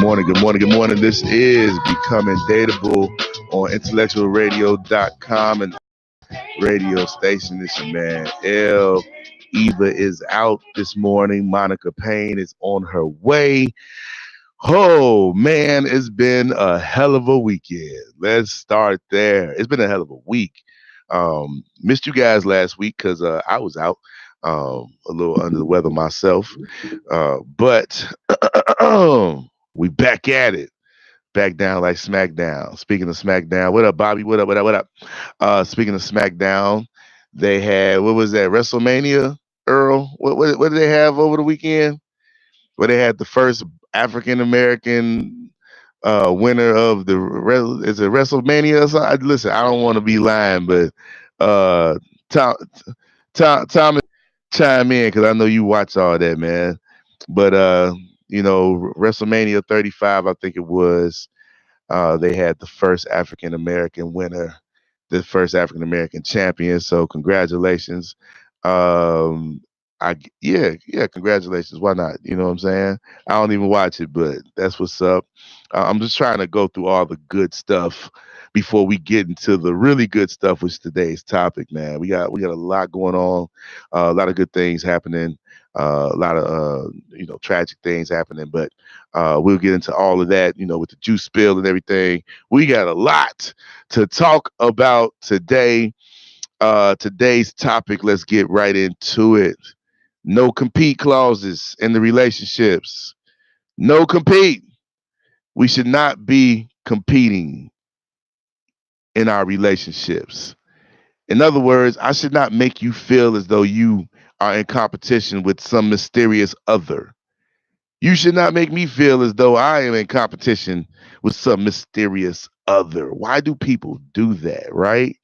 Good morning. This is Becoming Dateable on IntellectualRadio.com and radio station. This your man, L. Eva is out this morning. Monica Payne is on her way. Oh, man, it's been a hell of a weekend. Let's start there. It's been a hell of a week. Missed you guys last week because I was out a little under the weather myself. But we back at it. Back down like SmackDown. Speaking of SmackDown, what up, Bobby? What up? Speaking of SmackDown, they had, what was that, WrestleMania, Earl? What did they have over the weekend? Where they had the first African American winner of is it WrestleMania or something? Listen, I don't want to be lying, but Tom, Tom, chime in because I know you watch all that, man. But WrestleMania 35, I think it was. They had the first African American winner, the first African American champion. So congratulations. Congratulations. Why not? You know what I'm saying? I don't even watch it, but that's what's up. I'm just trying to go through all the good stuff before we get into the really good stuff, which is today's topic, man. We got a lot going on, a lot of good things happening, a lot of tragic things happening, but we'll get into all of that, with the juice spill and everything. We got a lot to talk about today. Today's topic, let's get right into it. No compete clauses in the relationships. No compete. We should not be competing in our relationships. In other words, I should not make you feel as though you are in competition with some mysterious other. You should not make me feel as though I am in competition with some mysterious other. Why do people do that, right?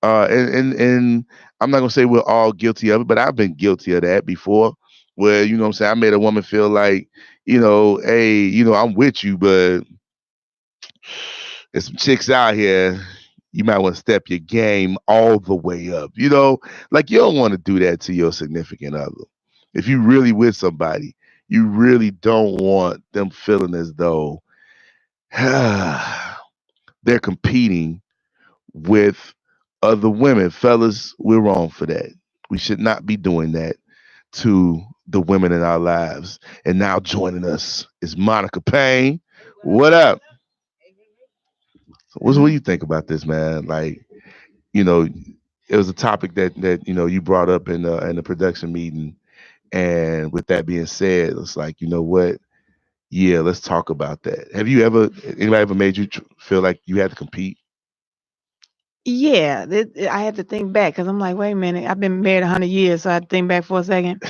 And I'm not gonna say we're all guilty of it, but I've been guilty of that before. Where what I'm saying, I made a woman feel like, hey, I'm with you, but there's some chicks out here. You might want to step your game all the way up. Like you don't want to do that to your significant other. If you really with somebody, you really don't want them feeling as though they're competing with other women. Fellas, we're wrong for that. We should not be doing that to the women in our lives. And now joining us is Monica Payne. What up? So what do you think about this, man? Like, it was a topic that you brought up in the production meeting. And with that being said, it's like, you know what? Yeah, let's talk about that. Anybody ever made you feel like you had to compete? Yeah, I had to think back because I'm like, wait a minute, I've been married 100 years, so I had to think back for a second.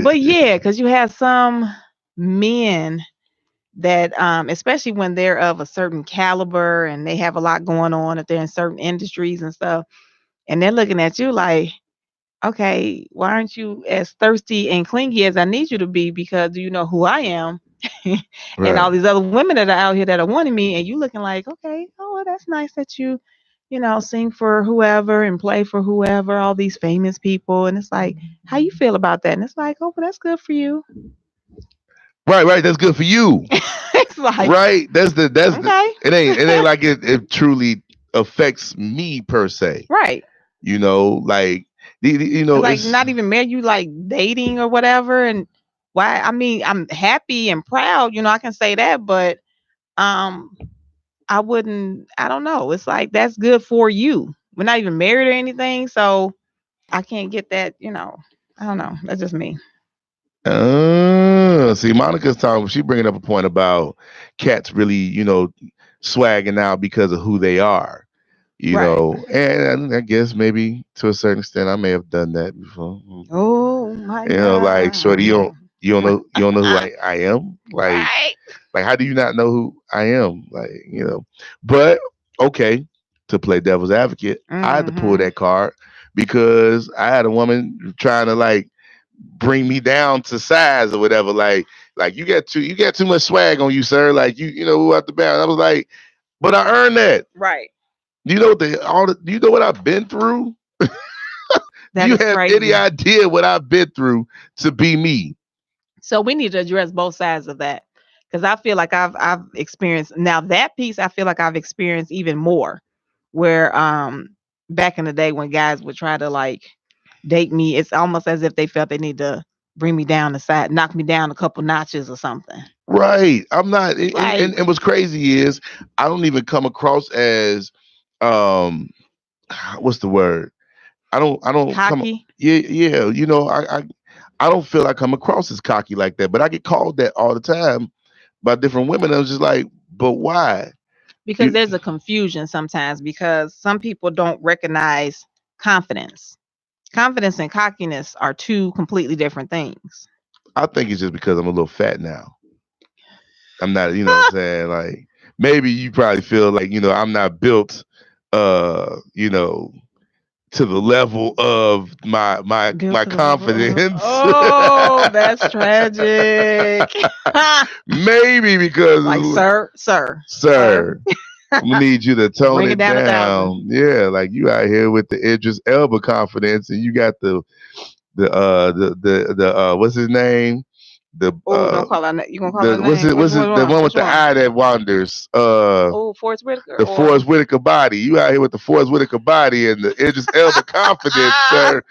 But yeah, because you have some men that, especially when they're of a certain caliber and they have a lot going on, if they're in certain industries and stuff, and they're looking at you like, okay, why aren't you as thirsty and clingy as I need you to be? Because do you know who I am? And all Right. these other women that are out here that are wanting me, and you looking like, okay, oh, well, that's nice that you sing for whoever and play for whoever, all these famous people. And it's like, how you feel about that? And it's like, oh, well, that's good for you. Right. That's good for you. It's like, right. That's the okay. it ain't like it truly affects me per se. Right. Like Like it's not even married, you like dating or whatever. And why? I mean, I'm happy and proud, I can say that, but um I don't know. It's like that's good for you. We're not even married or anything, so I can't get that, I don't know. That's just me. See, Monica's talking. She bringing up a point about cats really, swagging out because of who they are, Right. And I guess maybe to a certain extent, I may have done that before. Oh my Like, shorty, God. you don't know who I am. Right. Like, how do you not know who I am? Like, But okay, to play devil's advocate, I had to pull Mm-hmm. that card because I had a woman trying to like bring me down to size or whatever. Like you got too much swag on you, sir. Like you know who out the bound. I was like, but I earned that. Right. Do you know do you know what I've been through? Do That you is have any crazy. idea what I've been through to be me? So we need to address both sides of that. Because I feel like I've experienced now that piece. I feel like I've experienced even more. Where back in the day when guys would try to like date me, it's almost as if they felt they need to bring me down the side, knock me down a couple notches or something. Right. I'm not. Like And what's crazy is I don't even come across as um what's the word? I don't come. cocky. Yeah, yeah. I don't feel I come across as cocky like that, but I get called that all the time by different women. I was just like, but why? Because You, there's a confusion sometimes because some people don't recognize confidence. Confidence and cockiness are two completely different things. I think it's just because I'm a little fat now. I'm not, you know what I'm saying? Like maybe you probably feel like, I'm not built you know, to the level of my Built to the level. confidence. Oh, that's tragic. Maybe Like, because sir, sir, I'm gonna need you to tone bring it it down 1,000. down. Yeah, like you out here with the Idris Elba confidence, and you got the what's his name? The Oh, don't call her. You gonna call her the what's name? it Which what's it one? the one with Which the one? eye that wanders? Oh, Forrest Whitaker The or Forrest Whitaker body. You out here with the Forrest Whitaker body and the Idris Elba confidence, sir.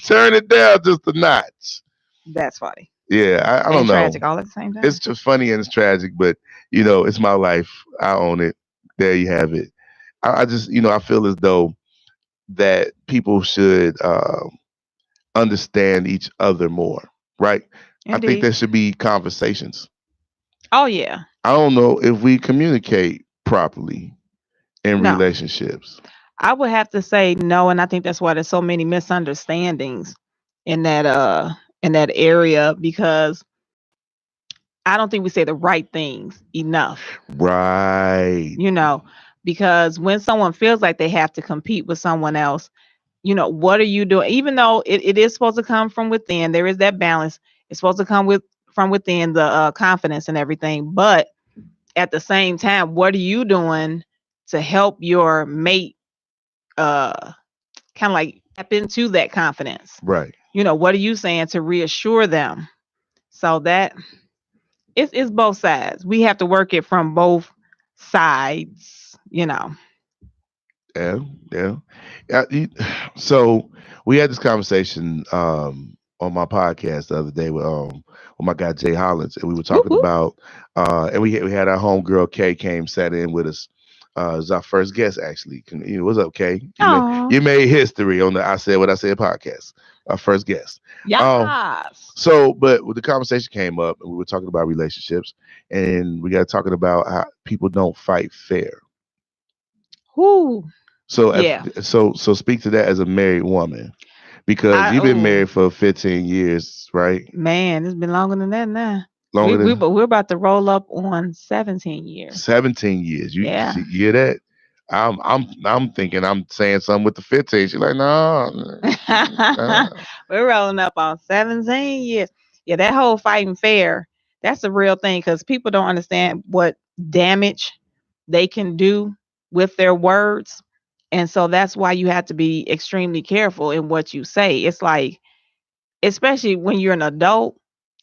Turn it down just a notch. that's funny Yeah, I don't and know. tragic all at the same It's time. just funny and it's tragic, but it's my life. I own it. There you have it. I just, I feel as though that people should understand each other more, right? I think Indeed. there should be conversations. Oh yeah. I don't know if we communicate properly in No, relationships. I would have to say no, and I think that's why there's so many misunderstandings in that area because I don't think we say the right things enough. Right. You know, because when someone feels like they have to compete with someone else, what are you doing? Even though it is supposed to come from within, there is that balance. It's supposed to come from within the confidence and everything. But at the same time, what are you doing to help your mate uh kind of like tap into that confidence? Right. What are you saying to reassure them? So that it's both sides. We have to work it from both sides. Yeah. Yeah. So we had this conversation on my podcast the other day with my guy Jay Hollins, and we were Whoop, talking whoop. about and we had our homegirl Kay came sat in with us. It was our first guest actually. What's up, Kay? Oh, You made history on the I Said What I Said podcast. Our first guest. Um, yes. but when the conversation came up and we were talking about relationships, and we got talking about how people don't fight fair. Whoo. So Yeah. so speak to that as a married woman because you've been Oh married for 15 years, right? man, it's been longer than that now. Longer than We're about to roll up on 17 years. 17 years. You Yeah. hear that? I'm thinking I'm saying something with the 15. She's like, no. We're rolling up on 17 years. Yeah, that whole fighting fair, that's a real thing because people don't understand what damage they can do with their words. And so that's why you have to be extremely careful in what you say. It's like, especially when you're an adult,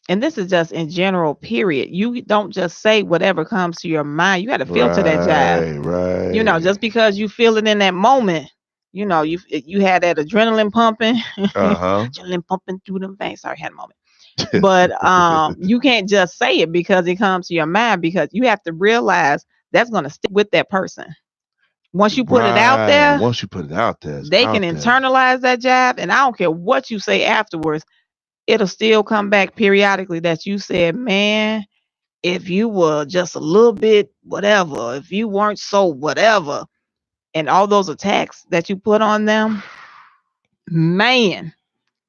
and this is just in general, period. You don't just say whatever comes to your mind. You got to filter that jive. Right. Just because you feel it in that moment, you had that adrenaline pumping, Uh-huh. adrenaline pumping through them veins. Sorry, had a moment. But you can't just say it because it comes to your mind because you have to realize that's going to stick with that person. Once you put it out Right. there, Once you put it out there, it's they can out there. internalize that jab, and I don't care what you say afterwards. It'll still come back periodically that you said, man, if you were just a little bit whatever, if you weren't so whatever, and all those attacks that you put on them, man,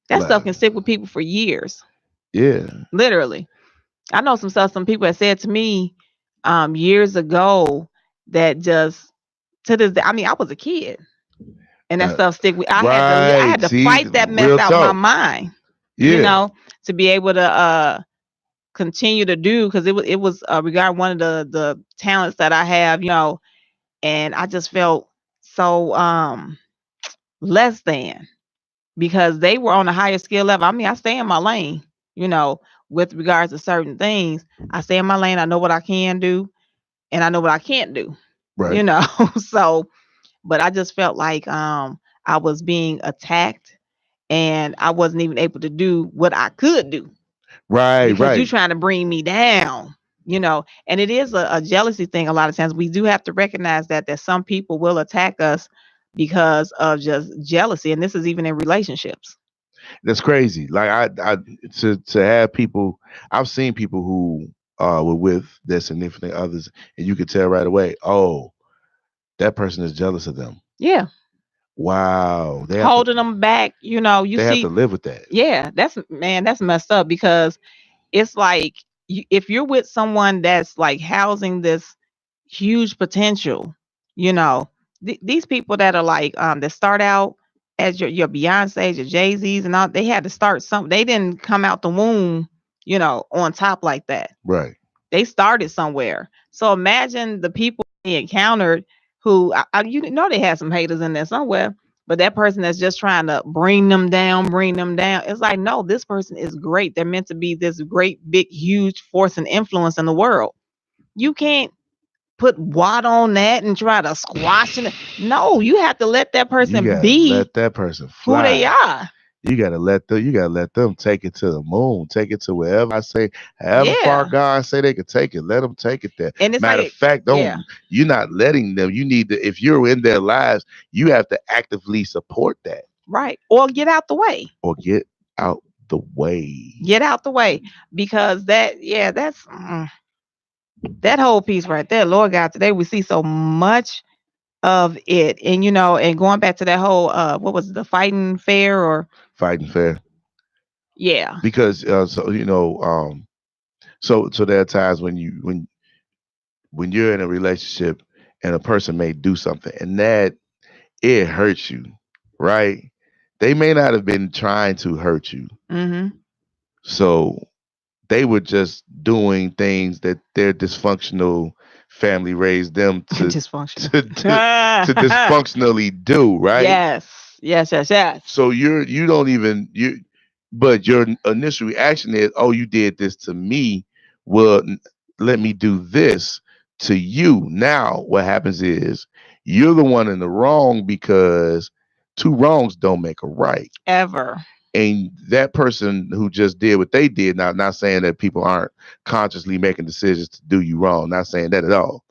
that stuff Like, can stick with people for years. yeah. Literally. I know some stuff some people have said to me years ago that just to this day, I mean, I was a kid and that Uh, stuff stick with I right. had to See, fight that mess real out my talk. mind, Yeah. to be able to continue to do because it was regarding one of the talents that I have, and I just felt so less than because they were on a higher skill level. I mean, I stay in my lane, you know, with regards to certain things. I stay in my lane. I know what I can do, and I know what I can't do. Right. So, but I just felt like I was being attacked, and I wasn't even able to do what I could do Right. because you're Right. trying to bring me down. And it is a jealousy thing. A lot of times we do have to recognize that some people will attack us because of just jealousy, and this is even in relationships. That's crazy. Like I to have people. I've seen people who were with their significant others, and you could tell right away. Oh, that person is jealous of them. Yeah, Wow. holding them back. You They have to see, live with that. yeah, that's messed up because it's like if you're with someone that's like housing this huge potential, you know, these people that are like that start out as your Beyonce's, your Jay-Z's and all, they had to start something. They didn't come out the womb, on top like that. Right. They started somewhere. So imagine the people they encountered who they had some haters in there somewhere, but that person that's just trying to bring them down, bring them down. It's like, no, this person is great. They're meant to be this great, big, huge force and influence in the world. You can't put Watt on that and try to squash it. No, you have to let that You person gotta be let that person who they fly. are. You gotta let them take it to the moon, take it to wherever I say, however far Yeah. God say they can take it, let them take it there. And it's Matter of like, fact, yeah, you're not letting them. You need to, if you're in their lives, you have to actively support that right. Or get out the way. or get out the way. Get out the way. Because that's that whole piece right there. Lord God, today we see so much of it. And and going back to that whole what was it, the fighting fair or Fighting fair. yeah. Because so there are times when you're in a relationship and a person may do something and that it hurts you, right? They may not have been trying to hurt you. Mm-hmm. So they were just doing things that their dysfunctional family raised them to Dysfunctional. to dysfunctionally do, right? Yes. So you don't even you but your initial reaction is, oh, you did this to me. Well, let me do this to you. Now what happens is you're the one in the wrong because two wrongs don't make a right. Ever. And that person who just did what they did, now not saying that people aren't consciously making decisions to do you wrong, not saying that at all.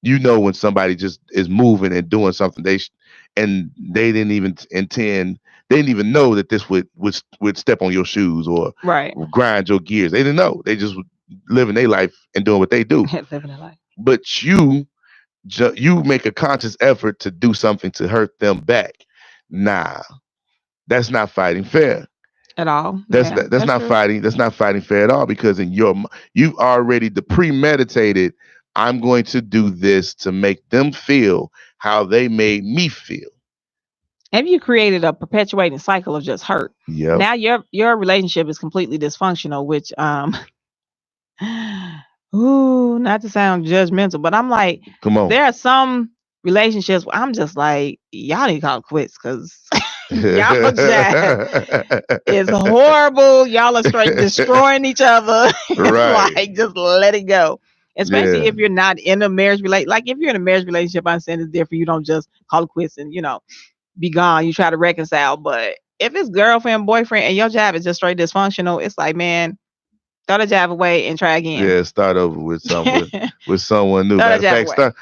You know when somebody just is moving and doing something and they didn't even intend, they didn't even know that this would step on your shoes or Right. grind your gears. They didn't know. They just living their life and doing what they do. Living a life. But you make a conscious effort to do something to hurt them back. Nah, that's not fighting fair. At all. That's Yeah, that's that's not true. fighting. That's not fighting fair at all because you've already the premeditated. I'm going to do this to make them feel how they made me feel. Have you created a perpetuating cycle of just hurt? Yep. Now your relationship is completely dysfunctional, which ooh, not to sound judgmental, but I'm like, Come on. there are some relationships where I'm just like, y'all need to call it quits because y'all just is horrible. Y'all are straight destroying each other. Right. Like, just let it go. Especially Yeah. if you're not in a marriage relationship. Like, if you're in a marriage relationship, I'm saying it's different. You don't just call it quits and, be gone. You try to reconcile. But if it's girlfriend, boyfriend, and your job is just straight dysfunctional, it's like, man, throw the job away and try again. Yeah. Start over with someone with someone new. Throw Matter the of job fact, away.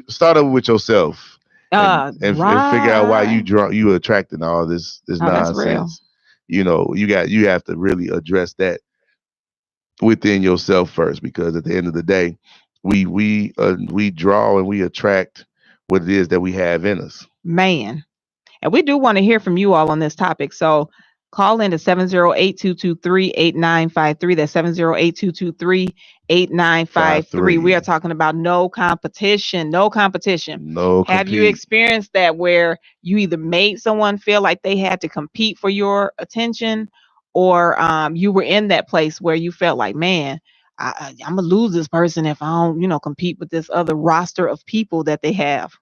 start over with yourself and figure out why Right. you attracting all this Oh, that's real. nonsense. You have to really address that within yourself first because at the end of the day, we draw and we attract what it is that we have in us. Man. And we do want to hear from you all on this topic. So call in to 708-223-8953. That's 708-223-8953. We are talking about no competition. No competition. No Have you compete. experienced that where you either made someone feel like they had to compete for your attention or you were in that place where you felt like, man, I'm going to lose this person if I don't, compete with this other roster of people that they have.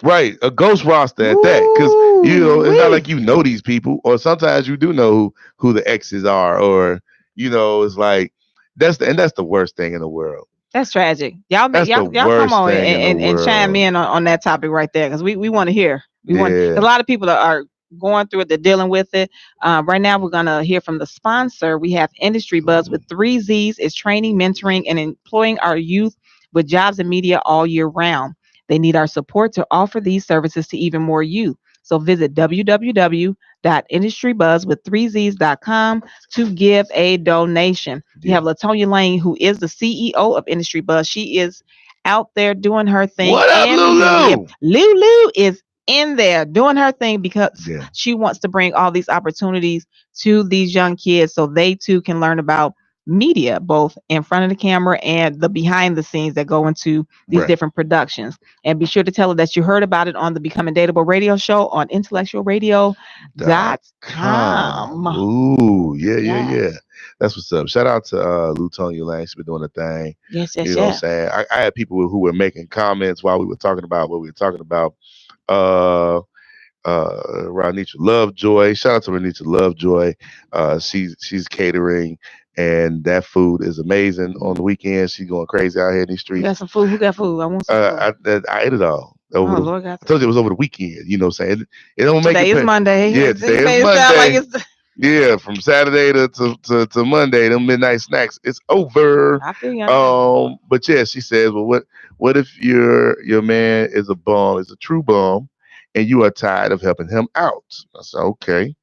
Right, a ghost roster at that, because it's not like you know these people, or sometimes you do know who the exes are, or It's like that's the worst thing in the world. That's tragic. Y'all make That's the y'all come worst on thing in the and chime world. in on that topic right there, because we want to hear. We want, because a Yeah. lot of people are going through it. They're dealing with it. Right now, we're gonna hear from the sponsor. We have Industry Buzz with 3 Z's is training, mentoring, and employing our youth with jobs and media all year round. They need our support to offer these services to even more youth. So visit www.industrybuzz with 3z's.com to give a donation. You have Latonya Lane, who is the CEO of Industry Buzz. She is out there doing her thing. What up, Lulu? Lulu is in there doing her thing because Yeah. she wants to bring all these opportunities to these young kids so they too can learn about media, both in front of the camera and the behind the scenes that go into these different productions. And be sure to tell her that you heard about it on the Becoming Dateable radio show on IntellectualRadio.com. Ooh, yeah. That's what's up. Shout out to Lutonia Lang. She's been doing a thing. Yes. You know what I'm saying? I had people who were making comments while we were talking about what we were talking about. Ranitra Lovejoy. Shout out to Ranitra Lovejoy. She's catering, and that food is amazing. On the weekends, she's going crazy out here in these You streets. got some food? Who got food? I want some food. I ate it all. Lord, I told you it was over the weekend. You know what I'm saying? It don't make today it. is Monday. Yeah, today is Monday. Yeah, from Saturday to Monday, them midnight snacks, it's over. I feel you. But yeah, she says, well, what if your man is a bum, is a true bum, and you are tired of helping him out? I said, okay,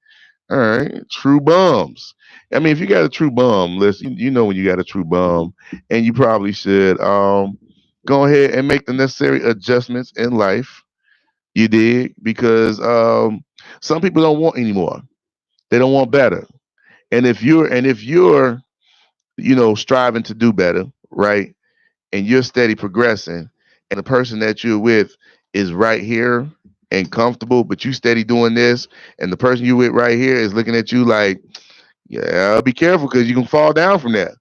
all right, true bums. I mean, if you got a true bum, listen, you know when you got a true bum, and you probably should go ahead and make the necessary adjustments in life. You did, because some people don't want anymore. They don't want better. And if you're striving to do better, right? And you're steady progressing, and the person that you're with is right here and comfortable, but you steady doing this, and the person you with right here is looking at you like, yeah, be careful because you can fall down from there.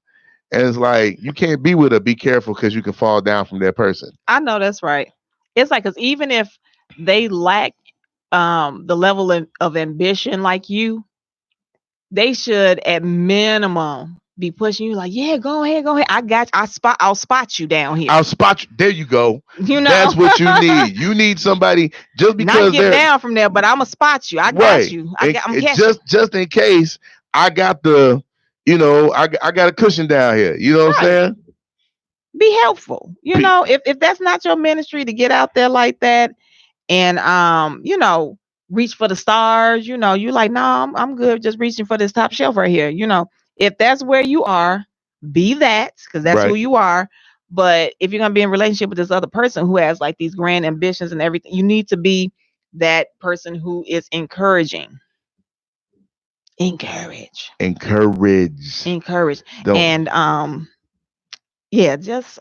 And it's like, you can't be with her, be careful because you can fall down from that person. I know that's right. It's like, because even if they lack the level of ambition like you, they should at minimum be pushing you like, yeah, go ahead. I got you. I'll spot you down here. I'll spot you. There you go. You know, that's what you need. You need somebody just because not get down from there, but I'm gonna spot you. I got you. I'm just in case I got the, I got a cushion down here. You know what I'm saying? Be helpful. If that's not your ministry to get out there like that and reach for the stars, you like, no, I'm good just reaching for this top shelf right here. If that's where you are, be that, because that's who you are. But if you're gonna be in a relationship with this other person who has like these grand ambitions and everything, you need to be that person who is encouraging. Encourage. And yeah, just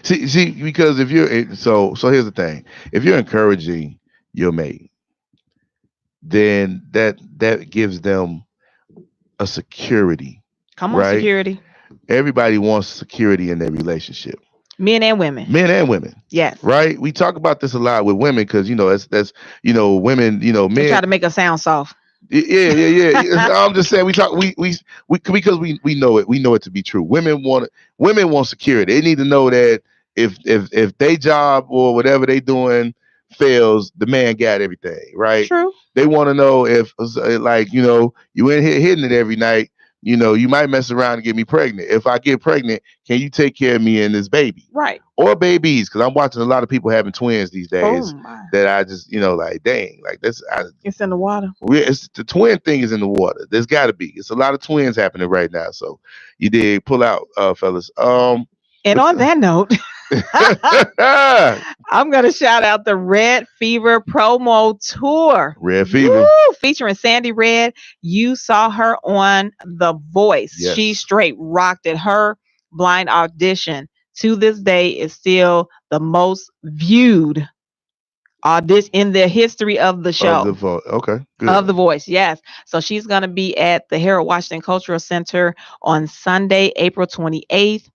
see, because if you're so here's the thing. If you're encouraging your mate, then that gives them a security. Come on, right? Security. Everybody wants security in their relationship. Men and women. Yes. Right? We talk about this a lot with women because that's women, men they try to make us sound soft. Yeah. I'm just saying we because we know it. We know it to be true. Women want security. They need to know that if they job or whatever they doing fails, the man got everything, right? True. They want to know if you in here hitting it every night. You might mess around and get me pregnant. If I get pregnant, can you take care of me and this baby? Right. Or babies, because I'm watching a lot of people having twins these days. That I just, like, dang, like that's. It's in the water. It's the twin thing is in the water. There's got to be. It's a lot of twins happening right now. So you did pull out, fellas. And on that note, I'm gonna shout out the Red Fever promo tour. Red Fever. Woo! Featuring Sandy Red. You saw her on The Voice. Yes. She straight rocked it. Her blind audition to this day is still the most viewed audition in the history of the show. Okay. Good. Of The Voice, yes. So she's gonna be at the Harold Washington Cultural Center on Sunday, April 28th.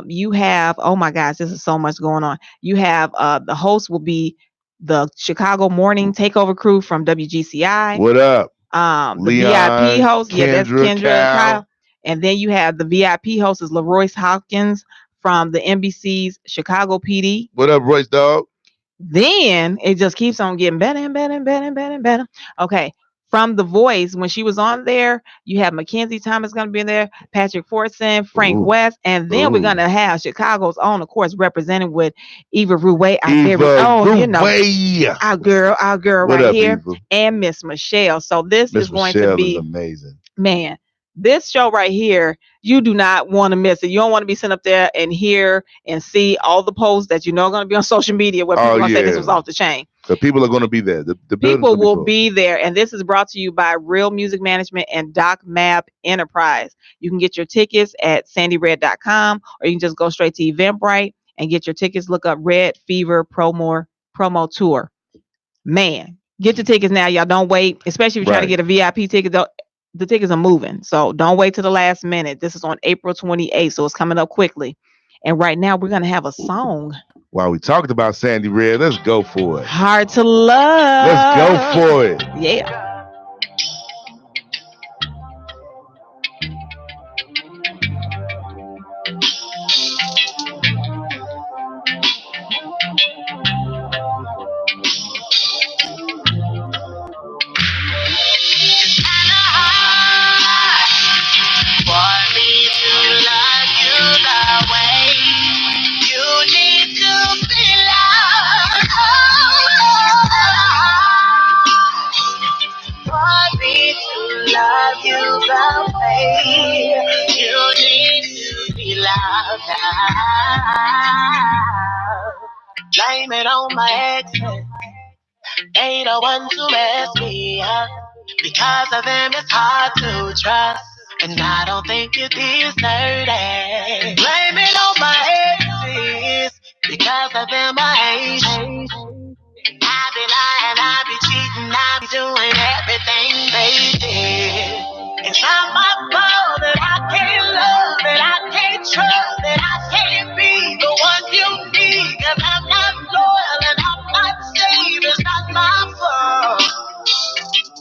You have, oh my gosh, this is so much going on. You have the host will be the Chicago Morning Takeover crew from WGCI. What up? The Leon, VIP host, Kendra, that's Kendra and Kyle. And then you have the VIP host is LaRoyce Hopkins from the NBC's Chicago PD. What up, Royce dog? Then it just keeps on getting better and better and better and better and better. Okay. From The Voice, when she was on there, you have Mackenzie Thomas going to be in there, Patrick Fortson, Frank Ooh. West, and then we're going to have Chicago's own, of course, represented with Eva Rouet, our very own, you know, our girl what right up, here, Eva? and Miss Michelle. So this Miss is going Michelle to be is amazing. Man, this show right here, you do not want to miss it. You don't want to be sitting up there and hear and see all the posts that you know are going to be on social media where people are going to say this was off the chain. So people are going to be there. The people will be there. And this is brought to you by Real Music Management and Doc Mab Enterprise. You can get your tickets at sandyred.com, or you can just go straight to Eventbrite and get your tickets. Look up Red Fever Promo Tour. Man, get your tickets now. Y'all don't wait, especially if you're trying to get a VIP ticket. The tickets are moving, so don't wait till the last minute. This is on April 28th, so it's coming up quickly. And right now, we're going to have a song. While we talked about Sandy Red, let's go for it. Hard to Love. Let's go for it. Yeah. Blame it on my exes. They the ones who messed me up. Because of them, it's hard to trust. And I don't think you deserve it. Blame it on my exes. Because of them, I hate. I be lying, I be cheating, I be doing everything they did. It's not my fault that I can't love, that I can't trust, that I can't be the one you need. Cause I'm not loyal and I'm not safe. It's not my fault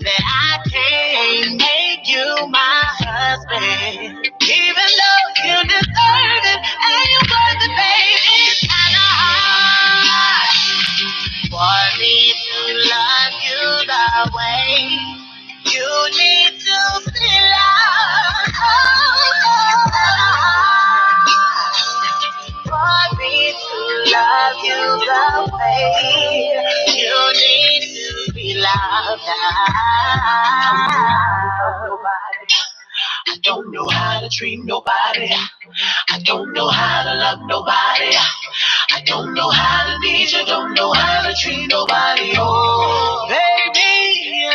that I can't make you my husband. Even though you deserve it and you're worth it, baby. It's kinda hard for me to love you the way you need to be loved. For me to love you the way you need to be loved. I don't know how to treat nobody. I don't know how to love nobody. I don't know how to need you. Don't know how to treat nobody. Oh, baby,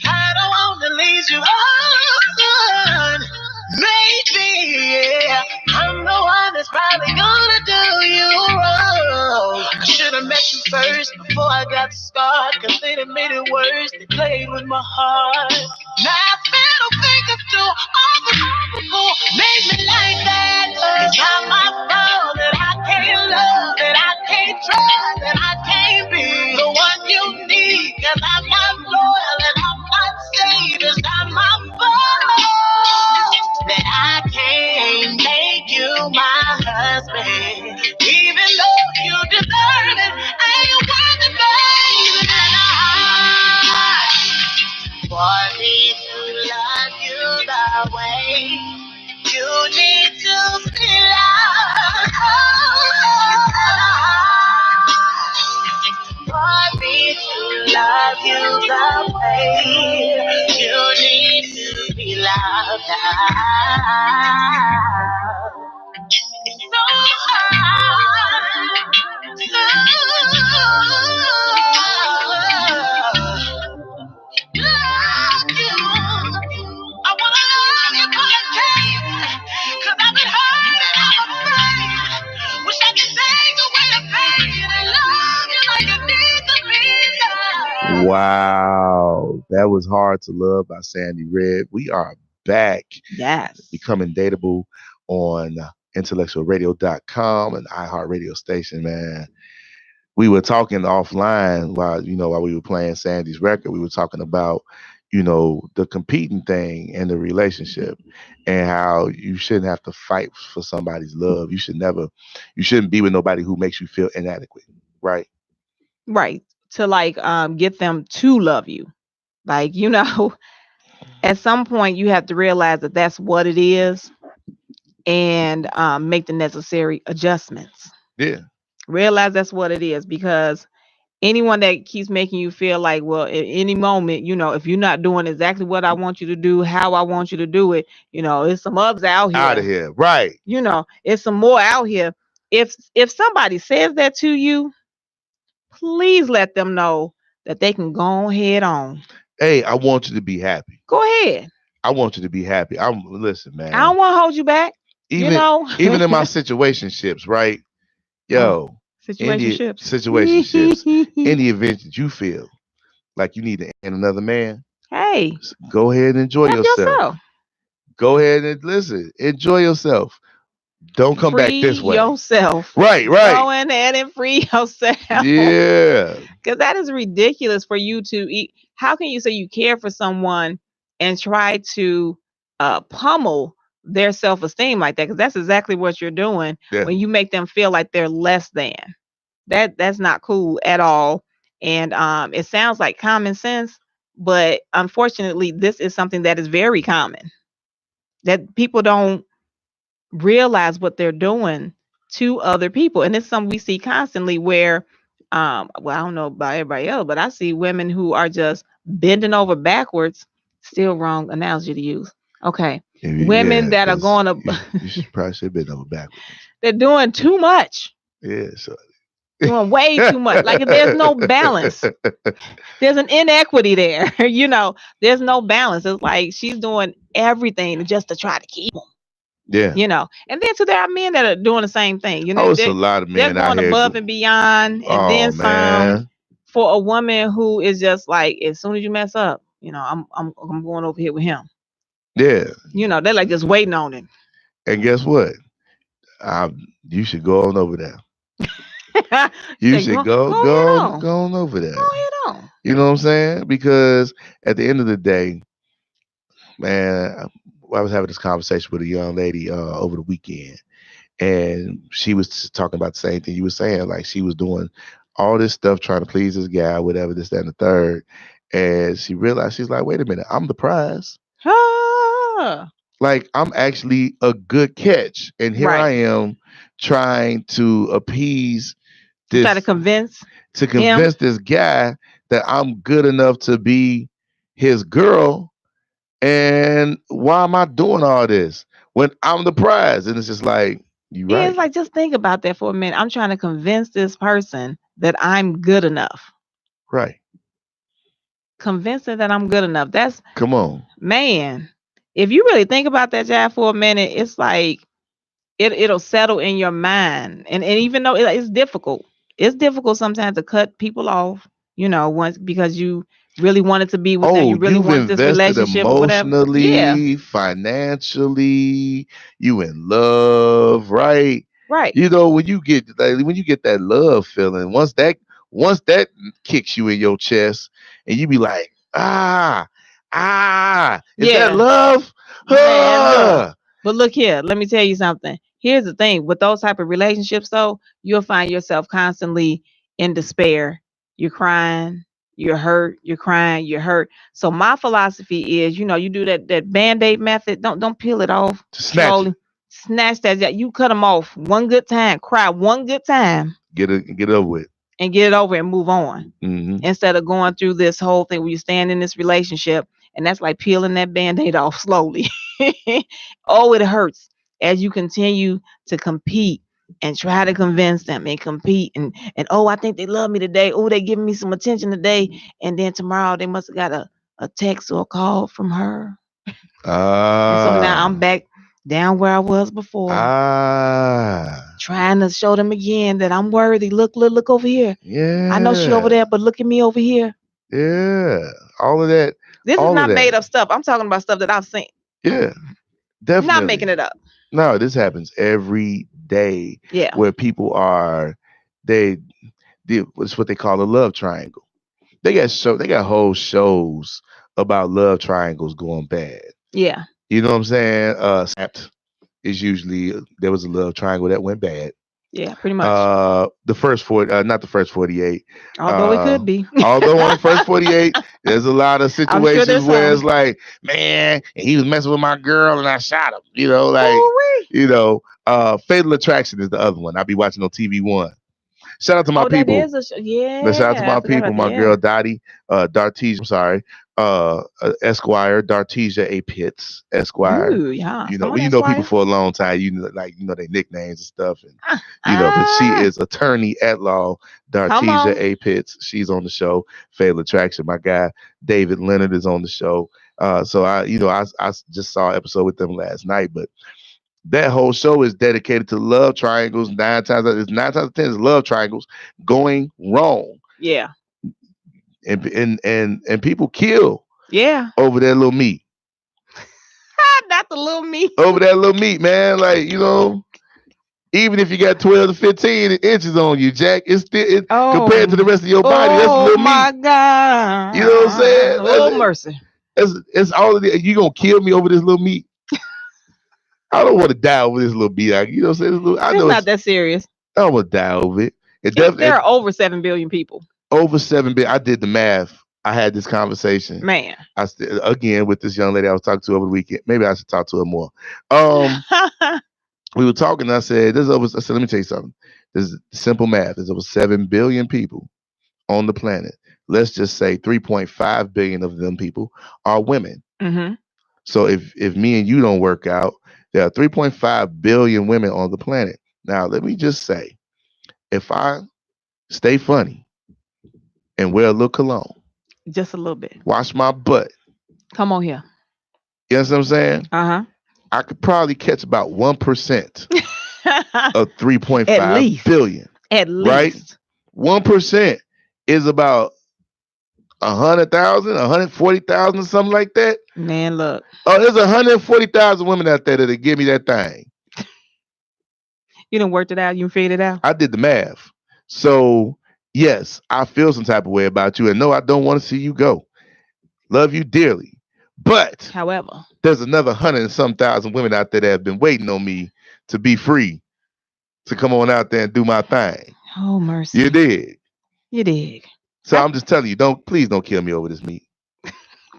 I don't want to leave you on. Maybe, yeah, I'm the one that's probably gonna do you wrong. I should have met you first before I got scarred. Cause they done made it worse. They played with my heart. Now middle fingers to all the people made me like that. It's not my fault that I can't love, that I can't trust, that I can't be the one you need. Cause I'm not loyal and I'm not safe. It's not my fault that I can't make you my husband. Even though you deserve it and you're worth it, baby. For me to love you the way you need to be loved. For me to love you the way you need to be loved. It's so hard to love you. I wanna love you, but I can't. Cause I've been hurt and I'm afraid. Wish I could take away the pain and love you like you need to be loved. Wow. That was Hard to Love by Sandy Red. We are back. Yes. Becoming Dateable on IntellectualRadio.com, an iHeartRadio station, man. We were talking offline while we were playing Sandy's record. We were talking about, the competing thing in the relationship, and how you shouldn't have to fight for somebody's love. You shouldn't be with nobody who makes you feel inadequate. Right. Right. To like get them to love you. Like, at some point you have to realize that that's what it is, and make the necessary adjustments. Yeah. Realize that's what it is, because anyone that keeps making you feel like, well, at any moment, if you're not doing exactly what I want you to do, how I want you to do it, it's some others out Out of here. here. Right. It's some more out here. If somebody says that to you, please let them know that they can go ahead on. Hey, I want you to be happy. Go ahead. I want you to be happy. Listen, I man. don't want to hold you back. Even even in my situationships, right? Yo, in the situationships. in the event that you feel like you need to end another man, Hey, go ahead and enjoy help yourself. Go ahead and listen. Enjoy yourself. Don't come back Free this way. yourself. Right. Go ahead and free yourself. Yeah. Because that is ridiculous for you to eat. How can you say you care for someone and try to pummel their self-esteem like that? Because that's exactly what you're doing when you make them feel like they're less than. That's not cool at all. And it sounds like common sense, but unfortunately, this is something that is very common, that people don't realize what they're doing to other people. And it's something we see constantly where well, I don't know about everybody else, but I see women who are just bending over backwards. Still wrong analogy to use. Okay. Women that are going to you should probably say bend over backwards. They're doing too much. Yeah, so doing way too much. Like, there's no balance. There's an inequity there. There's no balance. It's like she's doing everything just to try to keep them. Yeah. And then there are men that are doing the same thing. It's a lot of men they're going above and beyond, and then some, for a woman who is just like, as soon as you mess up, I'm going over here with him. Yeah. They're like just waiting on it. And guess what? You should go on over there. You should go on over there. Go ahead on. You know what I'm saying? Because at the end of the day, man, I was having this conversation with a young lady over the weekend, and she was talking about the same thing you were saying. Like, she was doing all this stuff trying to please this guy, whatever, this, that, and the third. And she realized, she's like, wait a minute, I'm the prize. Like, I'm actually a good catch. And here I am trying to appease this. Try to convince this guy that I'm good enough to be his girl. And why am I doing all this when I'm the prize? And it's just like, you right. It's like, just think about that for a minute. I'm trying to convince this person that I'm good enough. Right. Convincing that I'm good enough. That's, come on, man. If you really think about that, Jack, for a minute, it's like it'll settle in your mind. And even though it's difficult sometimes to cut people off, once, because you really wanted to be with them, you really want this relationship, emotionally, financially, you in love, right? Right. When you get that love feeling, once that kicks you in your chest, and you be like, is that love? Man, but look here, let me tell you something. Here's the thing with those type of relationships, though, you'll find yourself constantly in despair. You're crying, you're hurt, you're crying, you're hurt. So my philosophy is, you do that Band-Aid method. Don't peel it off. Snatch that. You cut them off one good time. Cry one good time. Get it over with. And get it over and move on. Mm-hmm. Instead of going through this whole thing where you stand in this relationship, and that's like peeling that Band-Aid off slowly. Oh, it hurts as you continue to compete and try to convince them and compete and oh, I think they love me today. Oh, they giving me some attention today. And then tomorrow they must have got a text or a call from her. And so now I'm back down where I was before. Trying to show them again that I'm worthy. Look over here. Yeah. I know she over there, but look at me over here. Yeah. All of that. This is not made up stuff. I'm talking about stuff that I've seen. Yeah. Definitely. I'm not making it up. No, this happens every day. Yeah. Where people are, it's what they call a love triangle. They got whole shows about love triangles going bad. Yeah. You know what I'm saying? Snapped is usually there was a love triangle that went bad. Yeah, pretty much. The first 40, not the first 48. Although it could be. Although on the first 48, there's a lot of I'm sure situations there's where some. it's like, man, he was messing with my girl and I shot him. You know, like, Ooh-wee. you know, Fatal Attraction is the other one. I be watching on TV1. Shout out to my Oh, that people. is a yeah. Shout out to I my forgot people, about my that. girl Dottie, Dartesia, I'm sorry, Esquire, Dartesia A. Pitts, Esquire. Ooh, yeah. You Come know, on, you know people Esquire. for a long time. You know, like their nicknames and stuff, and but she is attorney at law, Come Dartesia on. A. Pitts. She's on the show. Fatal Attraction. My guy David Leonard is on the show. So I just saw an episode with them last night, but that whole show is dedicated to love triangles. Nine times out of 10 is love triangles going wrong, Yeah. and people kill Yeah. over that little meat. Not the little me. Over that little meat, man. Like, even if you got 12 to 15 inches on you, Jack, it's still compared to the rest of your body. That's a Oh little my meat. God. You know what I'm saying? Oh mercy. It's all of it. You gonna kill me over this little meat? I don't want to die over this little meat. You know what I'm saying? I know It's not that serious. I don't want to die over it. There are over 7 billion people. Over 7 billion. I did the math. I had this conversation. Man. Again with this young lady I was talking to over the weekend. Maybe I should talk to her more. We were talking. And I said, let me tell you something. There's simple math. There's over 7 billion people on the planet. Let's just say 3.5 billion of them people are women. Mm-hmm. So if me and you don't work out, there are 3.5 billion women on the planet. Now, let me just say, if I stay funny and wear a little cologne, just a little bit, wash my butt, come on here. You know what I'm saying? Uh-huh. I could probably catch about 1% of 3.5 billion. At least. Right? 1% is about 100,000, 140,000, something like that. Man, look. Oh, there's 140,000 women out there that'll give me that thing. You done worked it out. You figured it out. I did the math. So, yes, I feel some type of way about you. And no, I don't want to see you go. Love you dearly. But, however, there's another 100 and some thousand women out there that have been waiting on me to be free, to come on out there and do my thing. Oh, mercy. You dig? You dig. So I'm just telling you, please don't kill me over this meat.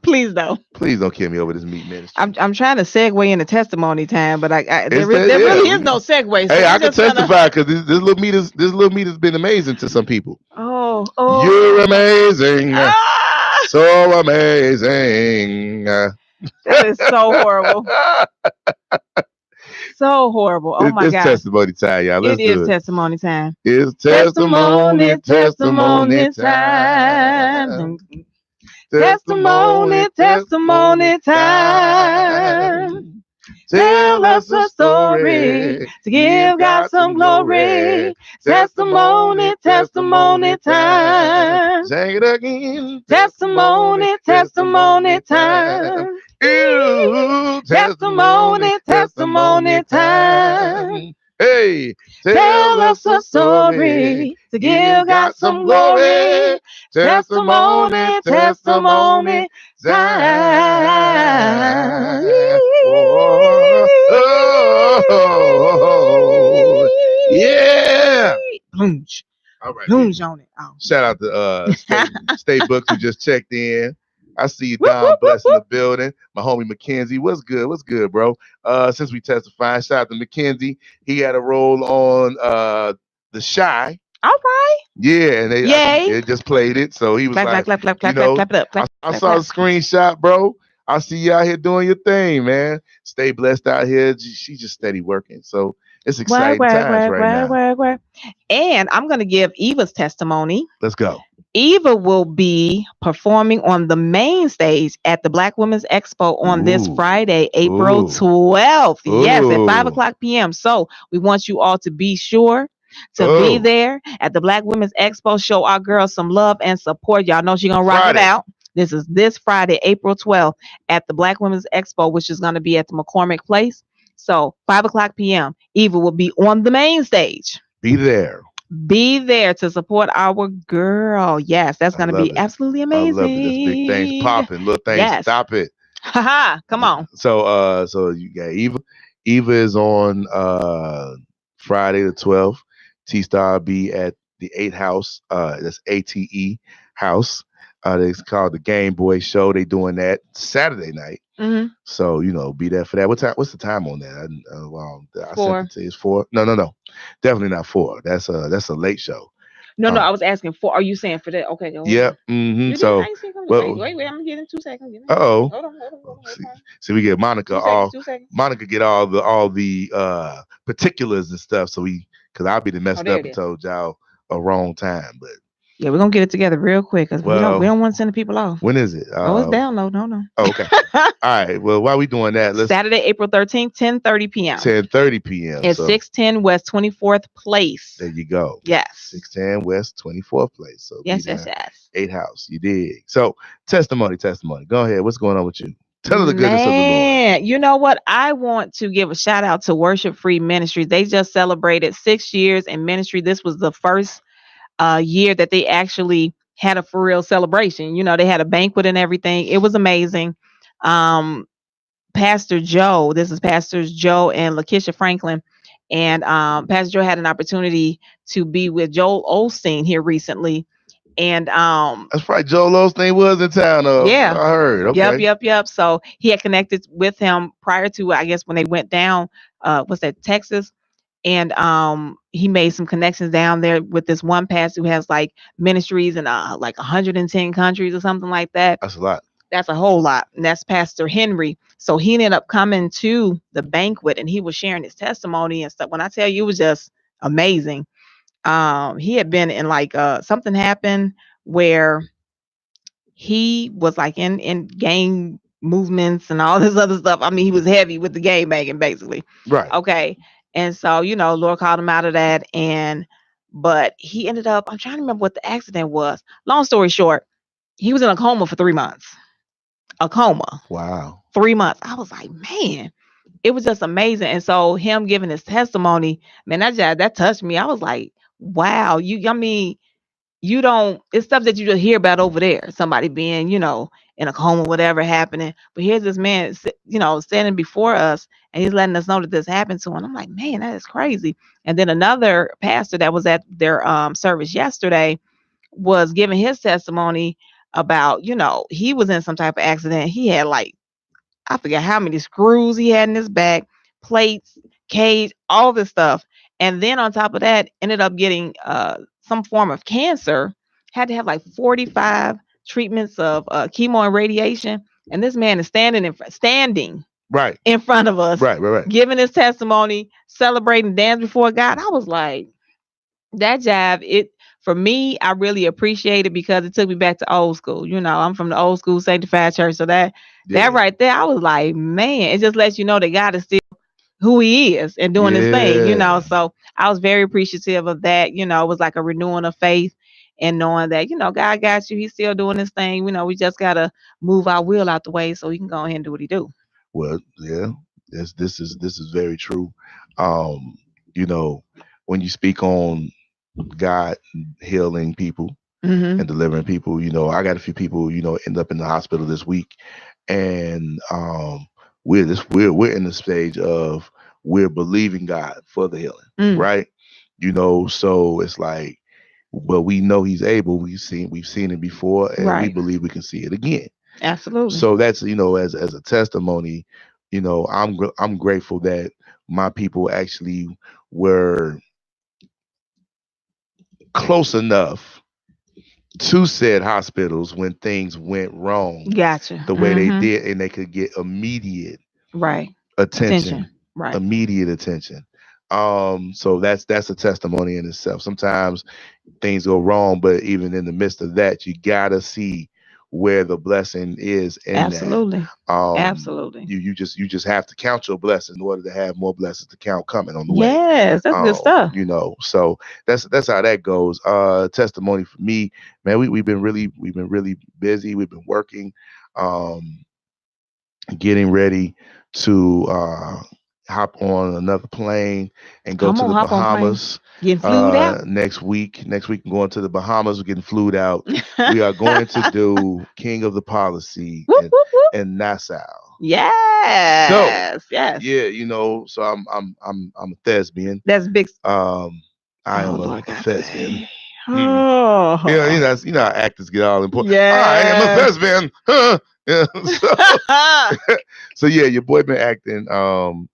Please don't. Please don't kill me over this meat ministry. I'm trying to segue into testimony time, but there really is no segue. So hey, I can testify because this little meat has been amazing to some people. Oh, you're amazing, so amazing. That is so horrible. So horrible. Oh my God. It's testimony time, y'all. Let's do it. Testimony time. It's testimony time. Testimony time. Tell us a story to give God some glory. Testimony time. Sing it again. Testimony time. Ew, testimony time. Hey, tell us a story to give God some glory. Testimony time. Oh, yeah. Lunge. All right. Lunge on it. Oh. Shout out to State Books who just checked in. I see you, Don Bless in the building. My homie Mackenzie. What's good? What's good, bro? Since we testifying, shout out to Mackenzie. He had a role on The Shy. All right. Yeah, and they just played it. So he was clap it up. I saw the screenshot, bro. I see you out here doing your thing, man. Stay blessed out here. She's just steady working. So it's exciting times right now. And I'm going to give Eva's testimony. Let's go. Eva will be performing on the main stage at the Black Women's Expo on this Friday, April 12th. Yes, at 5:00 p.m. So we want you all to be sure to be there at the Black Women's Expo. Show our girls some love and support. Y'all know she's going to rock it out. This is this Friday, April 12th at the Black Women's Expo, which is going to be at the McCormick Place. So 5:00 p.m. Eva will be on the main stage. Be there. Be there to support our girl. Yes, that's I going to love be it. absolutely I love it. There's big things amazing. popping, little things Yes. stop it. Haha, come on. So you got Eva. Eva is on Friday the 12th. T Star be at the 8 House. That's ATE House. It's called the Game Boy Show. They doing that Saturday night. Mm-hmm. So be there for that. What time? What's the time on that? I sent 4. it to you. It's 4. No, definitely not 4. That's a late show. No, Um, I was asking for. Are you saying for that? Okay, hold yeah. on. Mm-hmm. You didn't. I So, ain't seen something. well, Wait. I'm gonna get in 2 seconds. Give me. oh. Hold on. Hold See, on. see, we get Monica 2 seconds. all 2 seconds. Monica get all the particulars and stuff. So because I'll be the Oh, messed there up it and is. told y'all a wrong time. But Yeah, we're gonna get it together real quick because we well, don't want to send the people off. when is it? Oh, it's download. Hold on. Oh, okay. All right. Well, while we doing that, let's Saturday, April 13th, 10:30 p.m. 10:30 p.m. At So 610 West 24th Place. there you go. Yes. 610 West 24th Place. So Yes. be there. 8 House. You dig? So testimony. Go ahead. What's going on with you? Tell us the goodness of the Lord. Man, you know what? I want to give a shout out to Worship Free Ministry. They just celebrated 6 years in ministry. This was the first year that they actually had a for real celebration. They had a banquet and everything. It was amazing. Pastor Joe, this is Pastors Joe and Lakeisha Franklin. And Pastor Joe had an opportunity to be with Joel Osteen here recently. And that's right. Joel Osteen was in town. Yeah. I heard. Okay. Yep. So he had connected with him prior to, I guess, when they went down, was that Texas? And he made some connections down there with this one pastor who has like ministries in like 110 countries or something like that. That's a lot. That's a whole lot. And that's Pastor Henry. So he ended up coming to the banquet and he was sharing his testimony and stuff. When I tell you, it was just amazing. He had been in like something happened where he was like in gang movements and all this other stuff. I mean, he was heavy with the gang banging, basically. Right. Okay. And so, Lord called him out of that. But he ended up, I'm trying to remember what the accident was. Long story short, he was in a coma for 3 months. A coma. Wow. 3 months. I was like, man, it was just amazing. And so him giving his testimony, man, that touched me. I was like, wow, it's stuff that you just hear about over there. Somebody being, in a coma, whatever happening. But here's this man, standing before us and he's letting us know that this happened to him. I'm like, man, that is crazy. And then another pastor that was at their service yesterday was giving his testimony about, he was in some type of accident. He had like, I forget how many screws he had in his back, plates, cage, all this stuff. And then on top of that, ended up getting some form of cancer, had to have like 45 treatments of chemo and radiation. And this man is standing right in front of us, right, giving his testimony, celebrating, dance before God. I was like, that jive, for me, I really appreciate it because it took me back to old school. I'm from the old school sanctified church. So that right there, I was like, man, it just lets you know that God is still who he is and doing his thing, So I was very appreciative of that. It was like a renewing of faith and knowing that, God got you. He's still doing his thing. We just got to move our will out the way so he can go ahead and do what he do. Well, yeah, this is very true. When you speak on God healing people and delivering people, I got a few people, end up in the hospital this week, and we're in the stage of we're believing God for the healing, right? So it's like, well, we know He's able. We've seen it before, and we believe we can see it again. Absolutely. So that's as a testimony, I'm grateful that my people actually were close enough to said hospitals when things went wrong. Gotcha. The way they did, and they could get immediate attention. Right. Immediate attention. So that's a testimony in itself. Sometimes things go wrong, but even in the midst of that, you gotta see where the blessing is in Absolutely. that. Absolutely. You just have to count your blessings in order to have more blessings to count coming on the way. Yes, that's good stuff. So that's how that goes. Testimony for me, man. We've been really busy. We've been working, getting ready to hop on another plane and go Come to on, the hop on plane. Bahamas Getting flued out. next week. Next week, I'm going to the Bahamas. We're getting flued out. We are going to do King of the Policy Whoop, whoop, whoop. in Nassau. So Yes. Yes. yeah, so I'm a thespian. That's big. I Oh am Lord a God. thespian. Oh. How actors get all important. I am a Yes. thespian. Yeah, so yeah, your boy been acting.